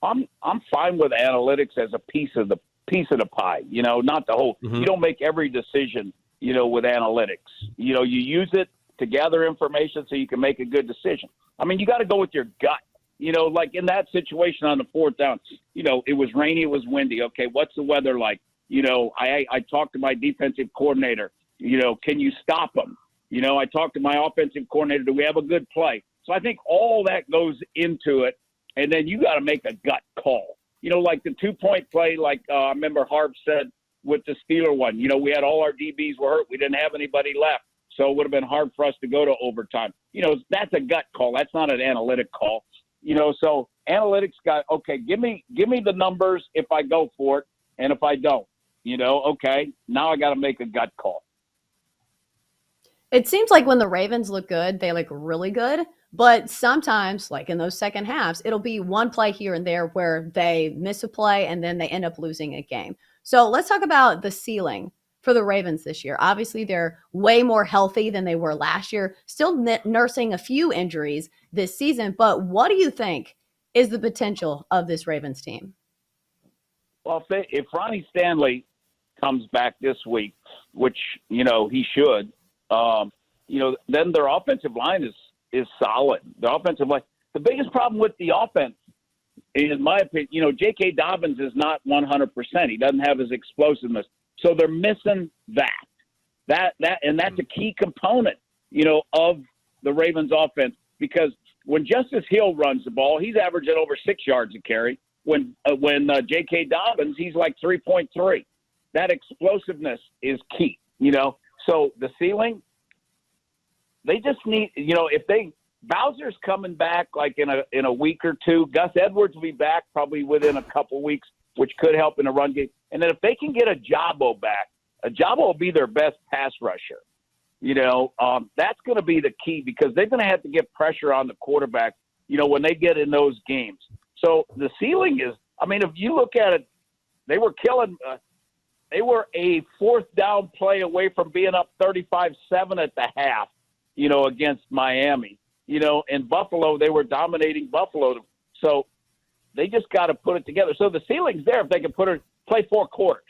I'm fine with analytics as a piece of the pie. Not the whole. Mm-hmm. You don't make every decision. With analytics. You use it to gather information so you can make a good decision. I mean, you got to go with your gut. Like in that situation on the fourth down. It was rainy, it was windy. Okay, what's the weather like? I talked to my defensive coordinator. Can you stop them? I talked to my offensive coordinator. Do we have a good play? So I think all that goes into it, and then you got to make a gut call. Like the 2-point play, like I remember Harb said with the Steeler one. We had all our DBs were hurt. We didn't have anybody left, so it would have been hard for us to go to overtime. That's a gut call. That's not an analytic call. So analytics got, okay, give me the numbers if I go for it, and if I don't, okay, now I got to make a gut call. It seems like when the Ravens look good, they look really good. But sometimes, like in those second halves, it'll be one play here and there where they miss a play and then they end up losing a game. So let's talk about the ceiling for the Ravens this year. Obviously, they're way more healthy than they were last year, still nursing a few injuries this season. But what do you think is the potential of this Ravens team? Well, if Ronnie Stanley comes back this week, which, he should, then their offensive line is solid. The offensive line. The biggest problem with the offense, in my opinion, J.K. Dobbins is not 100%. He doesn't have his explosiveness. So they're missing that, and that's a key component, of the Ravens offense, because when Justice Hill runs the ball, he's averaging over 6 yards a carry. When J.K. Dobbins, he's like 3.3. That explosiveness is key, So the ceiling, they just need, if Bowser's coming back like in a week or two. Gus Edwards will be back probably within a couple weeks, which could help in the run game. And then if they can get Ajabo back, Ajabo will be their best pass rusher. That's going to be the key, because they're going to have to get pressure on the quarterback, when they get in those games. So the ceiling is, if you look at it, they were killing. They were a fourth down play away from being up 35-7 at the half, against Miami. In Buffalo, they were dominating Buffalo. So they just got to put it together. So the ceiling's there if they can play 4 quarters.